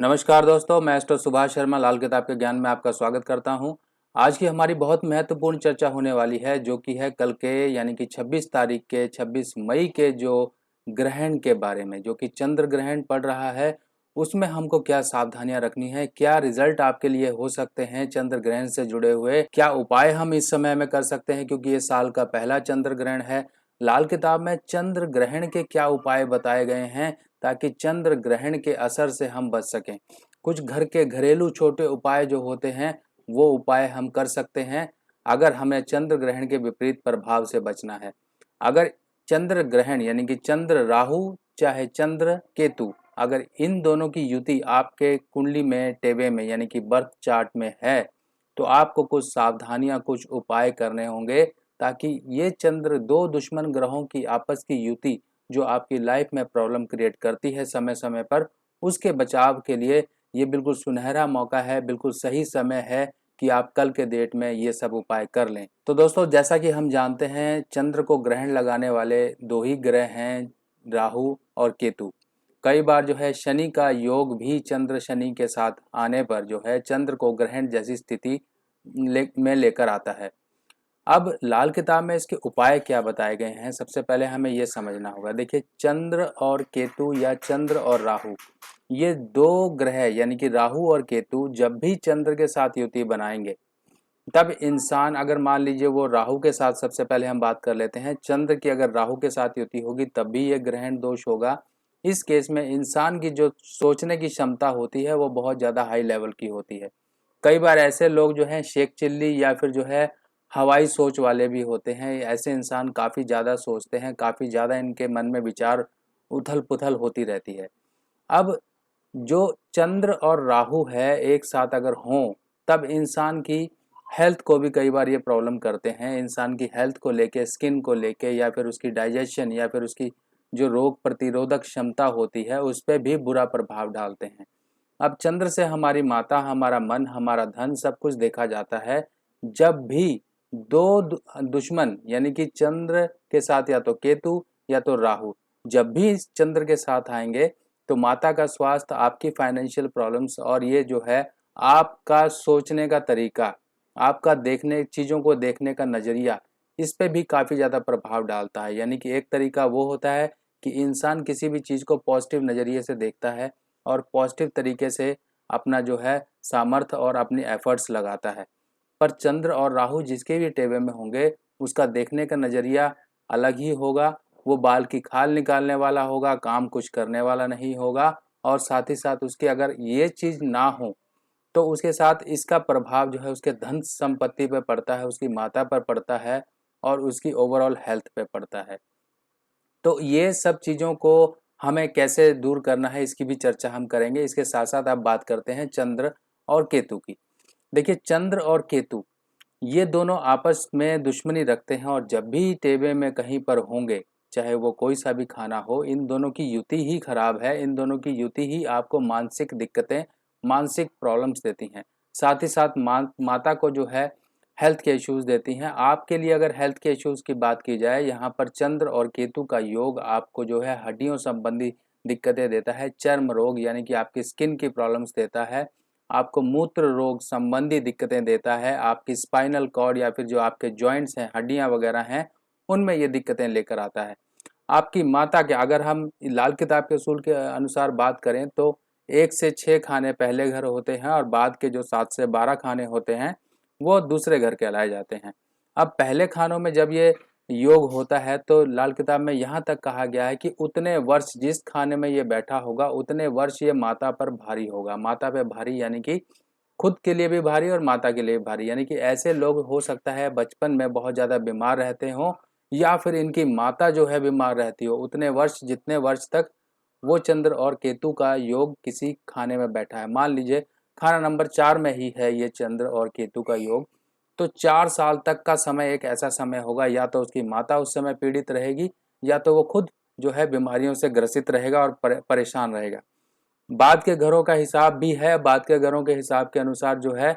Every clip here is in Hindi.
नमस्कार दोस्तों, मैं एस्ट्रो सुभाष शर्मा लाल किताब के ज्ञान में आपका स्वागत करता हूं। आज की हमारी बहुत महत्वपूर्ण चर्चा होने वाली है जो कि है कल के यानी कि 26 तारीख के 26 मई के जो ग्रहण के बारे में, जो कि चंद्र ग्रहण पड़ रहा है। उसमें हमको क्या सावधानियां रखनी है, क्या रिजल्ट आपके लिए हो सकते हैं चंद्र ग्रहण से जुड़े हुए, क्या उपाय हम इस समय में कर सकते हैं क्योंकि ये साल का पहला चंद्र ग्रहण है। लाल किताब में चंद्र ग्रहण के क्या उपाय बताए गए हैं ताकि चंद्र ग्रहण के असर से हम बच सकें। कुछ घर के घरेलू छोटे उपाय जो होते हैं वो उपाय हम कर सकते हैं अगर हमें चंद्र ग्रहण के विपरीत प्रभाव से बचना है। अगर चंद्र ग्रहण यानी कि चंद्र राहु चाहे चंद्र केतु, अगर इन दोनों की युति आपके कुंडली में टेबे में यानी कि बर्थ चार्ट में है तो आपको कुछ सावधानियां कुछ उपाय करने होंगे ताकि ये चंद्र दो दुश्मन ग्रहों की आपस की युति जो आपकी लाइफ में प्रॉब्लम क्रिएट करती है समय समय पर, उसके बचाव के लिए ये बिल्कुल सुनहरा मौका है, बिल्कुल सही समय है कि आप कल के डेट में ये सब उपाय कर लें। तो दोस्तों, जैसा कि हम जानते हैं चंद्र को ग्रहण लगाने वाले दो ही ग्रह हैं, राहु और केतु। कई बार जो है शनि का योग भी चंद्र शनि के साथ आने पर जो है चंद्र को ग्रहण जैसी स्थिति में लेकर आता है। अब लाल किताब में इसके उपाय क्या बताए गए हैं, सबसे पहले हमें यह समझना होगा। देखिए, चंद्र और केतु या चंद्र और राहु, ये दो ग्रह यानी कि राहु और केतु जब भी चंद्र के साथ युति बनाएंगे तब इंसान, अगर मान लीजिए वो राहु के साथ, सबसे पहले हम बात कर लेते हैं, चंद्र की अगर राहु के साथ युति होगी तब भी ये ग्रहण दोष होगा। इस केस में इंसान की जो सोचने की क्षमता होती है वो बहुत ज़्यादा हाई लेवल की होती है। कई बार ऐसे लोग जो हैं शेख चिल्ली या फिर जो है हवाई सोच वाले भी होते हैं। ऐसे इंसान काफ़ी ज़्यादा सोचते हैं, काफ़ी ज़्यादा इनके मन में विचार उथल पुथल होती रहती है। अब जो चंद्र और राहु है एक साथ अगर हों तब इंसान की हेल्थ को भी कई बार ये प्रॉब्लम करते हैं। इंसान की हेल्थ को लेके, स्किन को लेके या फिर उसकी डाइजेशन या फिर उसकी जो रोग प्रतिरोधक क्षमता होती है उस पर भी बुरा प्रभाव डालते हैं। अब चंद्र से हमारी माता, हमारा मन, हमारा धन सब कुछ देखा जाता है। जब भी दो दुश्मन यानी कि चंद्र के साथ या तो केतु या तो राहु जब भी इस चंद्र के साथ आएंगे तो माता का स्वास्थ्य, आपकी फाइनेंशियल प्रॉब्लम्स और ये जो है आपका सोचने का तरीका, आपका देखने चीज़ों को देखने का नज़रिया, इस पे भी काफ़ी ज़्यादा प्रभाव डालता है। यानी कि एक तरीका वो होता है कि इंसान किसी भी चीज़ को पॉजिटिव नज़रिए से देखता है और पॉजिटिव तरीके से अपना जो है सामर्थ्य और अपनी एफर्ट्स लगाता है। पर चंद्र और राहु जिसके भी टेबे में होंगे उसका देखने का नज़रिया अलग ही होगा। वो बाल की खाल निकालने वाला होगा, काम कुछ करने वाला नहीं होगा। और साथ ही साथ उसके अगर ये चीज़ ना हो तो उसके साथ इसका प्रभाव जो है उसके धन संपत्ति पे पड़ता है, उसकी माता पर पड़ता है और उसकी ओवरऑल हेल्थ पे पड़ता है। तो ये सब चीज़ों को हमें कैसे दूर करना है इसकी भी चर्चा हम करेंगे। इसके साथ साथ अब बात करते हैं चंद्र और केतु की। देखिए, चंद्र और केतु ये दोनों आपस में दुश्मनी रखते हैं और जब भी टेबे में कहीं पर होंगे, चाहे वो कोई सा भी खाना हो, इन दोनों की युति ही खराब है। इन दोनों की युति ही आपको मानसिक दिक्कतें, मानसिक प्रॉब्लम्स देती हैं। साथ ही साथ माता को जो है हेल्थ के इश्यूज देती हैं। आपके लिए अगर हेल्थ के इश्यूज की बात की जाए, यहाँ पर चंद्र और केतु का योग आपको जो है हड्डियों संबंधी दिक्कतें देता है, चर्म रोग यानी कि आपकी स्किन की प्रॉब्लम्स देता है, आपको मूत्र रोग संबंधी दिक्कतें देता है, आपकी स्पाइनल कॉर्ड या फिर जो आपके जॉइंट्स हैं, हड्डियां वगैरह हैं, उनमें ये दिक्कतें लेकर आता है। आपकी माता के, अगर हम लाल किताब के असूल के अनुसार बात करें तो 1 से 6 खाने पहले घर होते हैं और बाद के जो 7 से 12 खाने होते हैं वो दूसरे घर कहलाए जाते हैं। अब पहले खानों में जब ये योग होता है तो लाल किताब में यहाँ तक कहा गया है कि उतने वर्ष जिस खाने में ये बैठा होगा उतने वर्ष ये माता पर भारी होगा। माता पे भारी यानी कि खुद के लिए भी भारी और माता के लिए भी भारी। यानी कि ऐसे लोग हो सकता है बचपन में बहुत ज़्यादा बीमार रहते हों या फिर इनकी माता जो है बीमार रहती हो, उतने वर्ष जितने वर्ष तक वो चंद्र और केतु का योग किसी खाने में बैठा है। मान लीजिए खाना नंबर 4 में ही है ये चंद्र और केतु का योग, तो 4 साल तक का समय एक ऐसा समय होगा या तो उसकी माता उस समय पीड़ित रहेगी या तो वो खुद जो है बीमारियों से ग्रसित रहेगा और परेशान रहेगा। बाद के घरों का हिसाब भी है, बाद के घरों के हिसाब के अनुसार जो है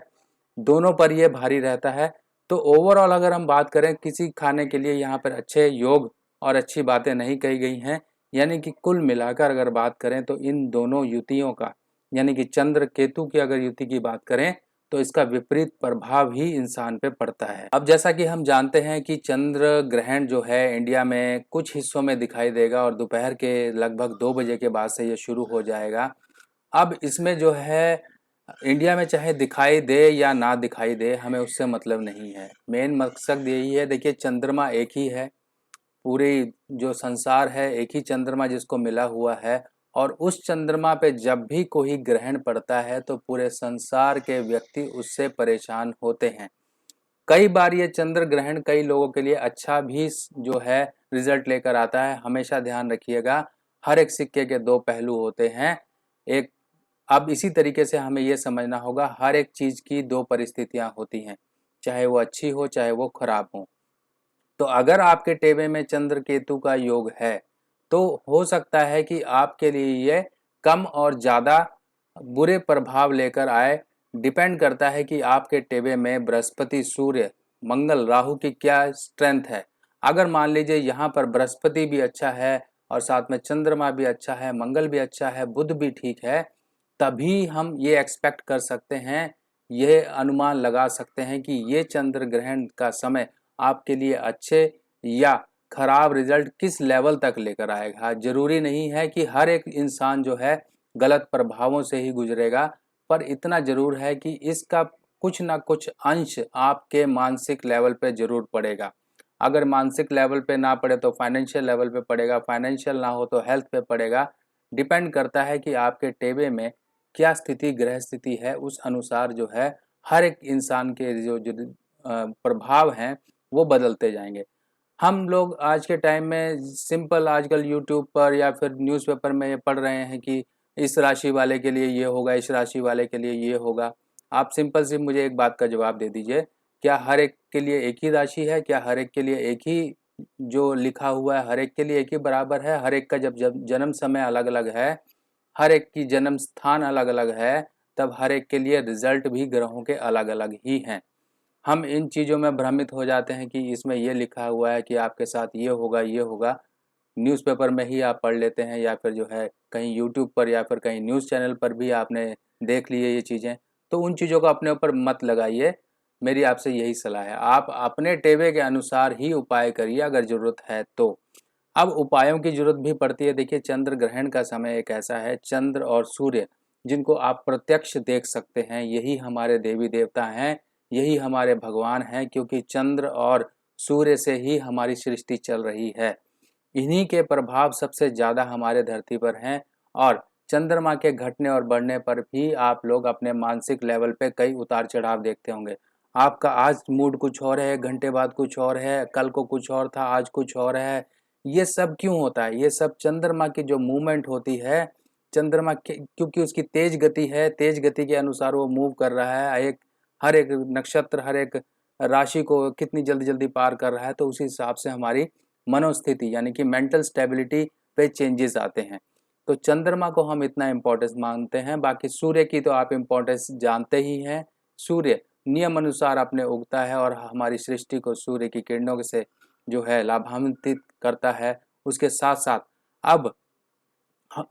दोनों पर ये भारी रहता है। तो ओवरऑल अगर हम बात करें किसी खाने के लिए यहाँ पर अच्छे योग और अच्छी बातें नहीं कही गई हैं। यानी कि कुल मिलाकर अगर बात करें तो इन दोनों युतियों का यानी कि चंद्र केतु की अगर युति की बात करें तो इसका विपरीत प्रभाव ही इंसान पे पड़ता है। अब जैसा कि हम जानते हैं कि चंद्र ग्रहण जो है इंडिया में कुछ हिस्सों में दिखाई देगा और दोपहर के लगभग 2 बजे के बाद से ये शुरू हो जाएगा। अब इसमें जो है इंडिया में चाहे दिखाई दे या ना दिखाई दे, हमें उससे मतलब नहीं है। मेन मकसद यही है, देखिए चंद्रमा एक ही है, पूरी जो संसार है एक ही चंद्रमा जिसको मिला हुआ है, और उस चंद्रमा पे जब भी कोई ग्रहण पड़ता है तो पूरे संसार के व्यक्ति उससे परेशान होते हैं। कई बार ये चंद्र ग्रहण कई लोगों के लिए अच्छा भी जो है रिजल्ट लेकर आता है। हमेशा ध्यान रखिएगा, हर एक सिक्के के दो पहलू होते हैं। एक अब इसी तरीके से हमें ये समझना होगा, हर एक चीज की दो परिस्थितियां होती हैं, चाहे वो अच्छी हो चाहे वो खराब हो। तो अगर आपके टेबे में चंद्र केतु का योग है तो हो सकता है कि आपके लिए ये कम और ज़्यादा बुरे प्रभाव लेकर आए। डिपेंड करता है कि आपके टेबे में बृहस्पति, सूर्य, मंगल, राहु की क्या स्ट्रेंथ है। अगर मान लीजिए यहाँ पर बृहस्पति भी अच्छा है और साथ में चंद्रमा भी अच्छा है, मंगल भी अच्छा है, बुध भी ठीक है, तभी हम ये एक्सपेक्ट कर सकते हैं, ये अनुमान लगा सकते हैं कि ये चंद्र ग्रहण का समय आपके लिए अच्छे या खराब रिजल्ट किस लेवल तक लेकर आएगा। जरूरी नहीं है कि हर एक इंसान जो है गलत प्रभावों से ही गुजरेगा, पर इतना जरूर है कि इसका कुछ ना कुछ अंश आपके मानसिक लेवल पे जरूर पड़ेगा। अगर मानसिक लेवल पे ना पड़े तो फाइनेंशियल लेवल पे पड़ेगा, फाइनेंशियल ना हो तो हेल्थ पे पड़ेगा। डिपेंड करता है कि आपके टेबे में क्या स्थिति, ग्रह स्थिति है, उस अनुसार जो है हर एक इंसान के जो प्रभाव हैं वो बदलते जाएंगे। हम लोग आज के टाइम में सिंपल आजकल यूट्यूब पर या फिर न्यूज़पेपर में ये पढ़ रहे हैं कि इस राशि वाले के लिए ये होगा, इस राशि वाले के लिए ये होगा। आप सिंपल सी मुझे एक बात का जवाब दे दीजिए, क्या हर एक के लिए एक ही राशि है? क्या हर एक के लिए एक ही जो लिखा हुआ है हर एक के लिए एक ही बराबर है? हर एक का जब जन्म समय अलग अलग है, हर एक की जन्म स्थान अलग अलग है, तब हर एक के लिए रिजल्ट भी ग्रहों के अलग अलग ही हैं। हम इन चीज़ों में भ्रमित हो जाते हैं कि इसमें ये लिखा हुआ है कि आपके साथ ये होगा, ये होगा। न्यूज़पेपर में ही आप पढ़ लेते हैं या फिर जो है कहीं यूट्यूब पर या फिर कहीं न्यूज़ चैनल पर भी आपने देख ली है ये चीज़ें। तो उन चीज़ों को अपने ऊपर मत लगाइए, मेरी आपसे यही सलाह है। आप अपने टेबे के अनुसार ही उपाय करिए अगर ज़रूरत है तो। अब उपायों की ज़रूरत भी पड़ती है। देखिए चंद्र ग्रहण का समय एक ऐसा है, चंद्र और सूर्य जिनको आप प्रत्यक्ष देख सकते हैं, यही हमारे देवी देवता हैं, यही हमारे भगवान हैं, क्योंकि चंद्र और सूर्य से ही हमारी सृष्टि चल रही है। इन्हीं के प्रभाव सबसे ज़्यादा हमारे धरती पर हैं, और चंद्रमा के घटने और बढ़ने पर भी आप लोग अपने मानसिक लेवल पे कई उतार चढ़ाव देखते होंगे। आपका आज मूड कुछ और है, 1 घंटे बाद कुछ और है, कल को कुछ और था, आज कुछ और है। ये सब क्यों होता है? ये सब चंद्रमा की जो मूवमेंट होती है, चंद्रमा के क्योंकि उसकी तेज गति है, तेज गति के अनुसार वो मूव कर रहा है। हर एक नक्षत्र, हर एक राशि को कितनी जल्दी जल्दी पार कर रहा है, तो उसी हिसाब से हमारी मनोस्थिति यानी कि मेंटल स्टेबिलिटी पे चेंजेस आते हैं। तो चंद्रमा को हम इतना इम्पोर्टेंस मानते हैं। बाकी सूर्य की तो आप इम्पोर्टेंस जानते ही हैं। सूर्य नियम अनुसार अपने उगता है और हमारी सृष्टि को सूर्य की किरणों से जो है लाभान्वित करता है। उसके साथ साथ अब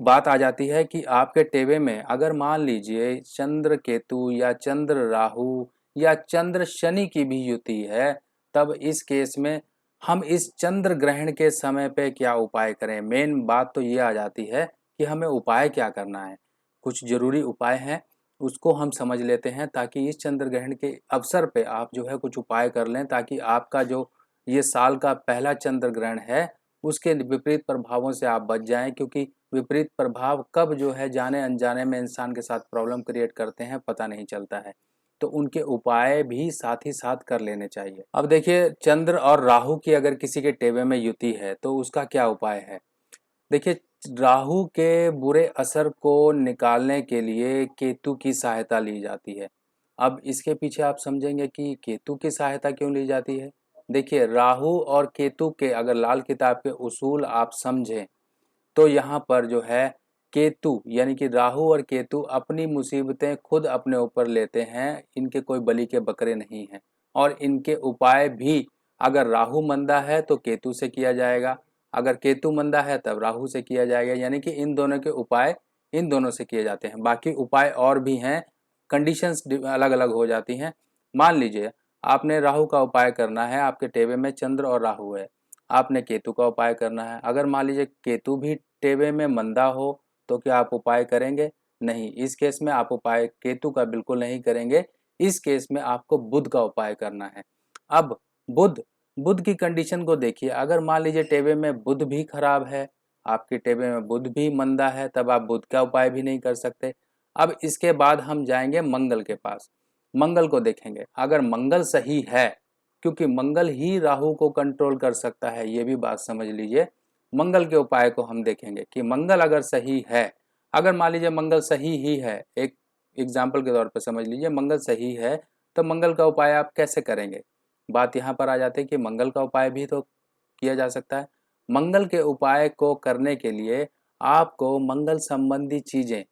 बात आ जाती है कि आपके टेबे में अगर मान लीजिए चंद्र केतु या चंद्र राहु या चंद्र शनि की भी युति है, तब इस केस में हम इस चंद्र ग्रहण के समय पे क्या उपाय करें। मेन बात तो ये आ जाती है कि हमें उपाय क्या करना है। कुछ जरूरी उपाय हैं, उसको हम समझ लेते हैं, ताकि इस चंद्र ग्रहण के अवसर पे आप जो है कुछ उपाय कर लें, ताकि आपका जो ये साल का पहला चंद्र ग्रहण है उसके विपरीत प्रभावों से आप बच जाएं। क्योंकि विपरीत प्रभाव कब जो है जाने अनजाने में इंसान के साथ प्रॉब्लम क्रिएट करते हैं पता नहीं चलता है। तो उनके उपाय भी साथ ही साथ कर लेने चाहिए। अब देखिए चंद्र और राहु की अगर किसी के टेबे में युति है तो उसका क्या उपाय है। देखिए राहु के बुरे असर को निकालने के लिए केतु की सहायता ली जाती है। अब इसके पीछे आप समझेंगे कि केतु की सहायता क्यों ली जाती है। देखिए राहु और केतु के अगर लाल किताब के उसूल आप समझें तो यहाँ पर जो है केतु यानी कि राहु और केतु अपनी मुसीबतें खुद अपने ऊपर लेते हैं, इनके कोई बलि के बकरे नहीं हैं। और इनके उपाय भी अगर राहु मंदा है तो केतु से किया जाएगा, अगर केतु मंदा है तब राहु से किया जाएगा। यानी कि इन दोनों के उपाय इन दोनों से किए जाते हैं। बाकी उपाय और भी हैं, कंडीशंस अलग अलग हो जाती हैं। मान लीजिए आपने राहु का उपाय करना है, आपके टेबे में चंद्र और राहु है, आपने केतु का उपाय करना है। अगर मान लीजिए केतु भी टेबे में मंदा हो तो क्या आप उपाय करेंगे? नहीं, इस केस में आप उपाय केतु का बिल्कुल नहीं करेंगे। इस केस में आपको बुध का उपाय करना है। अब बुध बुध की कंडीशन को देखिए, अगर मान लीजिए टेबे में बुध भी खराब है, आपके टेबे में बुध भी मंदा है, तब आप बुध का उपाय भी नहीं कर सकते। अब इसके बाद हम जाएंगे मंगल के पास, मंगल को देखेंगे। अगर मंगल सही है, क्योंकि मंगल ही राहु को कंट्रोल कर सकता है, ये भी बात समझ लीजिए। मंगल के उपाय को हम देखेंगे कि मंगल अगर सही है, अगर मान लीजिए मंगल सही ही है, एक एग्जाम्पल के तौर पर समझ लीजिए मंगल सही है, तो मंगल का उपाय आप कैसे करेंगे? बात यहाँ पर आ जाती है कि मंगल का उपाय भी तो किया जा सकता है। मंगल के उपाय को करने के लिए आपको मंगल संबंधी चीजें,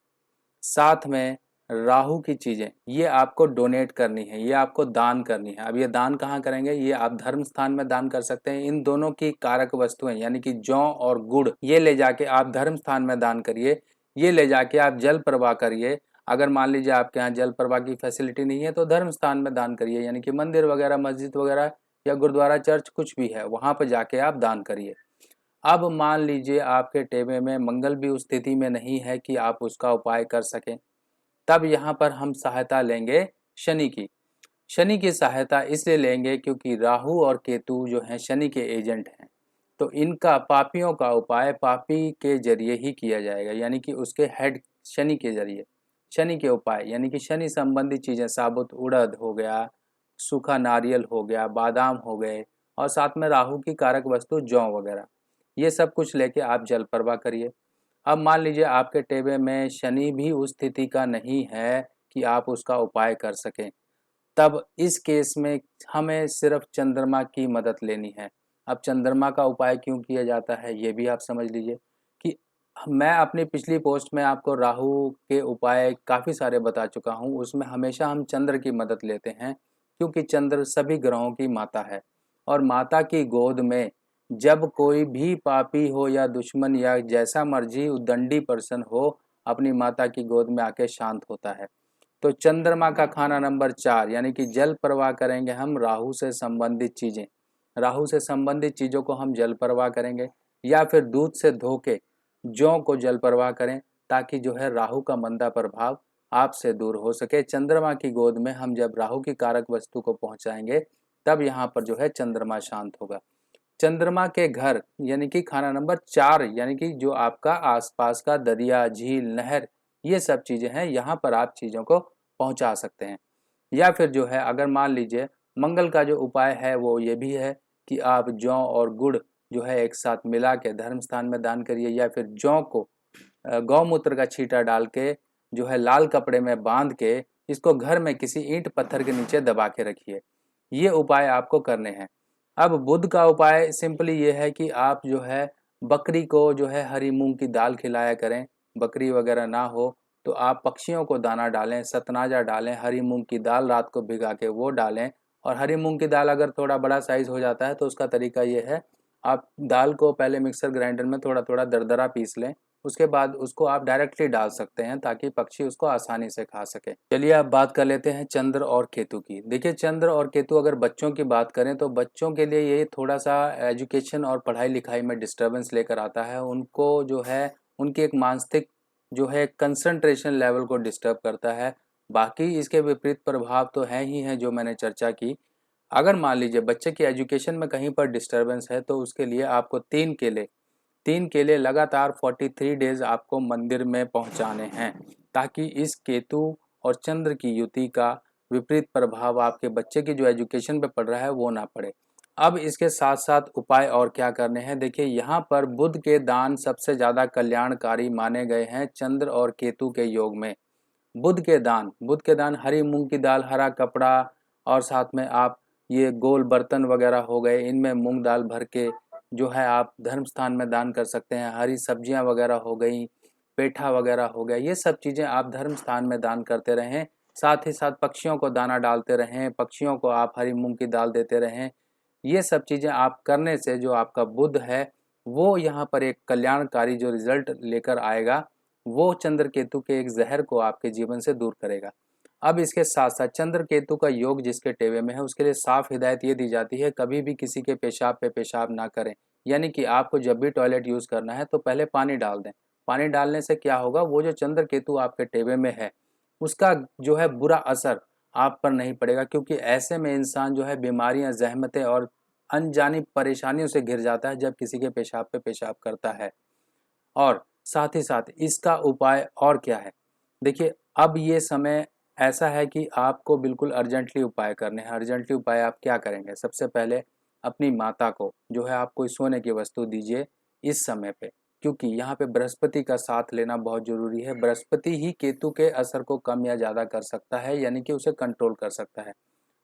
साथ में राहु की चीजें, ये आपको डोनेट करनी है, ये आपको दान करनी है। अब ये दान कहाँ करेंगे? ये आप धर्म स्थान में दान कर सकते हैं। इन दोनों की कारक वस्तुएं यानी कि जौ और गुड़, ये ले जाके आप धर्म स्थान में दान करिए। ये ले जाके आप जल प्रवाह करिए। अगर मान लीजिए आपके यहाँ जल प्रवाह की फैसिलिटी नहीं है तो धर्म स्थान में दान करिए, यानी कि मंदिर वगैरह, मस्जिद वगैरह या गुरुद्वारा, चर्च कुछ भी है, वहां पर जाके आप दान करिए। अब मान लीजिए आपके टेबे में मंगल भी उस स्थिति में नहीं है कि आप उसका उपाय कर सकें, तब यहाँ पर हम सहायता लेंगे शनि की। शनि की सहायता इसलिए लेंगे क्योंकि राहु और केतु जो हैं शनि के एजेंट हैं, तो इनका पापियों का उपाय पापी के जरिए ही किया जाएगा, यानी कि उसके हेड शनि के जरिए। शनि के उपाय यानी कि शनि संबंधी चीजें, साबुत उड़द हो गया, सूखा नारियल हो गया, बादाम हो गए, और साथ में राहु की कारक वस्तु जौ वगैरह, ये सब कुछ लेके आप जल प्रवाह करिए। अब मान लीजिए आपके टेबे में शनि भी उस स्थिति का नहीं है कि आप उसका उपाय कर सकें, तब इस केस में हमें सिर्फ चंद्रमा की मदद लेनी है। अब चंद्रमा का उपाय क्यों किया जाता है ये भी आप समझ लीजिए कि मैं अपनी पिछली पोस्ट में आपको राहु के उपाय काफ़ी सारे बता चुका हूँ, उसमें हमेशा हम चंद्र की मदद लेते हैं, क्योंकि चंद्र सभी ग्रहों की माता है। और माता की गोद में जब कोई भी पापी हो या दुश्मन या जैसा मर्जी उद्दंडी पर्सन हो, अपनी माता की गोद में आके शांत होता है। तो चंद्रमा का खाना नंबर 4 यानी कि जल प्रवाह करेंगे हम राहु से संबंधित चीजें, राहु से संबंधित चीजों को हम जल प्रवाह करेंगे, या फिर दूध से धो के जौ को जल प्रवाह करें, ताकि जो है राहु का मंदा प्रभाव आपसे दूर हो सके। चंद्रमा की गोद में हम जब राहु की कारक वस्तु को पहुंचाएंगे, तब यहाँ पर जो है चंद्रमा शांत होगा। चंद्रमा के घर यानी कि खाना नंबर 4 यानी कि जो आपका आसपास का दरिया, झील, नहर, ये सब चीजें हैं, यहाँ पर आप चीजों को पहुंचा सकते हैं। या फिर जो है अगर मान लीजिए मंगल का जो उपाय है वो ये भी है कि आप जौ और गुड़ जो है एक साथ मिला के धर्म स्थान में दान करिए, या फिर जौ को गौमूत्र का छींटा डाल के जो है लाल कपड़े में बांध के इसको घर में किसी ईंट पत्थर के नीचे दबा के रखिए। ये उपाय आपको करने हैं। अब बुध का उपाय सिंपली ये है कि आप जो है बकरी को जो है हरी मूंग की दाल खिलाया करें। बकरी वगैरह ना हो तो आप पक्षियों को दाना डालें, सतनाजा डालें, हरी मूंग की दाल रात को भिगा के वो डालें। और हरी मूंग की दाल अगर थोड़ा बड़ा साइज हो जाता है तो उसका तरीका ये है, आप दाल को पहले मिक्सर ग्राइंडर में थोड़ा थोड़ा दरदरा पीस लें, उसके बाद उसको आप डायरेक्टली डाल सकते हैं ताकि पक्षी उसको आसानी से खा सके। चलिए अब बात कर लेते हैं चंद्र और केतु की। देखिए चंद्र और केतु अगर बच्चों की बात करें तो बच्चों के लिए ये थोड़ा सा एजुकेशन और पढ़ाई लिखाई में डिस्टर्बेंस लेकर आता है। उनको जो है उनकी एक मानसिक जो है कंसंट्रेशन लेवल को डिस्टर्ब करता है। बाकी इसके विपरीत प्रभाव तो हैं ही हैं जो मैंने चर्चा की। अगर मान लीजिए बच्चे की एजुकेशन में कहीं पर डिस्टर्बेंस है तो उसके लिए आपको 3 केले लगातार 43 डेज आपको मंदिर में पहुंचाने हैं, ताकि इस केतु और चंद्र की युति का विपरीत प्रभाव आपके बच्चे की जो एजुकेशन पे पड़ रहा है वो ना पड़े। अब इसके साथ साथ उपाय और क्या करने हैं, देखिए यहाँ पर बुध के दान सबसे ज़्यादा कल्याणकारी माने गए हैं चंद्र और केतु के योग में। बुध के दान हरी मूंग की दाल, हरा कपड़ा, और साथ में आप ये गोल बर्तन वगैरह हो गए, इनमें मूंग दाल भर के जो है आप धर्म स्थान में दान कर सकते हैं। हरी सब्जियां वगैरह हो गई, पेठा वगैरह हो गया, ये सब चीज़ें आप धर्म स्थान में दान करते रहें। साथ ही साथ पक्षियों को दाना डालते रहें, पक्षियों को आप हरी मूंग की दाल देते रहें। ये सब चीज़ें आप करने से जो आपका बुध है वो यहाँ पर एक कल्याणकारी जो रिजल्ट लेकर आएगा वो चंद्र केतु के एक जहर को आपके जीवन से दूर करेगा। अब इसके साथ साथ चंद्र केतु का योग जिसके टेवे में है उसके लिए साफ हिदायत ये दी जाती है, कभी भी किसी के पेशाब पे पेशाब ना करें। यानी कि आपको जब भी टॉयलेट यूज करना है तो पहले पानी डाल दें। पानी डालने से क्या होगा, वो जो चंद्र केतु आपके टेवे में है उसका जो है बुरा असर आप पर नहीं पड़ेगा, क्योंकि ऐसे में इंसान जो है बीमारियां, जहमतें और अनजानी परेशानियों से घिर जाता है जब किसी के पेशाब पे पेशाब करता है। और साथ ही साथ इसका उपाय और क्या है, देखिए अब ये समय ऐसा है कि आपको बिल्कुल अर्जेंटली उपाय करने हैं। अर्जेंटली उपाय आप क्या करेंगे, सबसे पहले अपनी माता को जो है आप कोई सोने की वस्तु दीजिए इस समय पे, क्योंकि यहाँ पे बृहस्पति का साथ लेना बहुत जरूरी है। बृहस्पति ही केतु के असर को कम या ज़्यादा कर सकता है, यानी कि उसे कंट्रोल कर सकता है।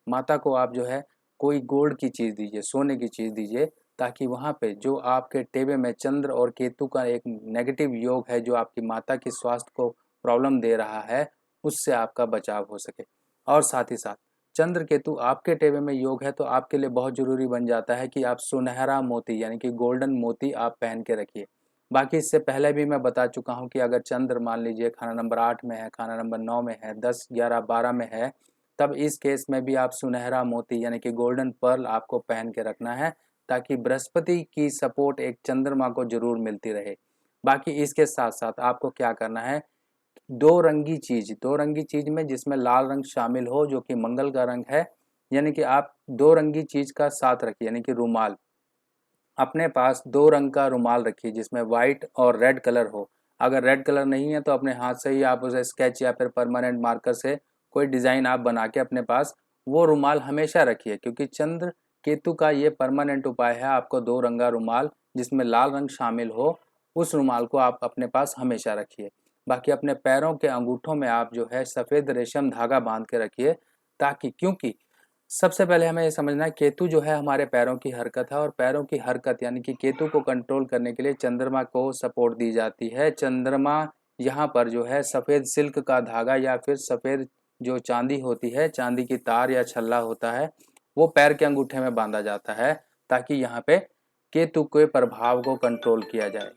माता को आप जो है कोई गोल्ड की चीज़ दीजिए, सोने की चीज़ दीजिए, ताकि वहाँ पे जो आपके टेबे में चंद्र और केतु का एक नेगेटिव योग है जो आपकी माता की स्वास्थ्य को प्रॉब्लम दे रहा है, उससे आपका बचाव हो सके। और साथ ही साथ चंद्र केतु आपके टेबे में योग है तो आपके लिए बहुत जरूरी बन जाता है कि आप सुनहरा मोती यानी कि गोल्डन मोती आप पहन के रखिए। बाकी इससे पहले भी मैं बता चुका हूँ कि अगर चंद्र मान लीजिए खाना नंबर 8 में है, खाना नंबर 9 में है, 10, 11, 12 में है, तब इस केस में भी आप सुनहरा मोती यानी कि गोल्डन पर्ल आपको पहन के रखना है, ताकि बृहस्पति की सपोर्ट एक चंद्रमा को जरूर मिलती रहे। बाकी इसके साथ साथ आपको क्या करना है, दो रंगी चीज में जिसमें लाल रंग शामिल हो जो कि मंगल का रंग है, यानी कि आप दो रंगी चीज का साथ रखिए, यानी कि रुमाल। अपने पास दो रंग का रुमाल रखिए जिसमें व्हाइट और रेड कलर हो। अगर रेड कलर नहीं है तो अपने हाथ से ही आप उसे स्केच या फिर परमानेंट मार्कर से कोई डिजाइन आप बना के अपने पास वो रुमाल हमेशा रखिए, क्योंकि चंद्र केतु का ये परमानेंट उपाय है। आपको दो रंगा रुमाल जिसमें लाल रंग शामिल हो, उस रुमाल को आप अपने पास हमेशा रखिए। बाकी अपने पैरों के अंगूठों में आप जो है सफ़ेद रेशम धागा बांध के रखिए, ताकि क्योंकि सबसे पहले हमें ये समझना है केतु जो है हमारे पैरों की हरकत है, और पैरों की हरकत यानी कि केतु को कंट्रोल करने के लिए चंद्रमा को सपोर्ट दी जाती है। चंद्रमा यहाँ पर जो है सफ़ेद सिल्क का धागा या फिर सफ़ेद जो चांदी होती है, चांदी की तार या छल्ला होता है, वो पैर के अंगूठे में बांधा जाता है ताकि यहाँ पे केतु के प्रभाव को कंट्रोल किया जाए।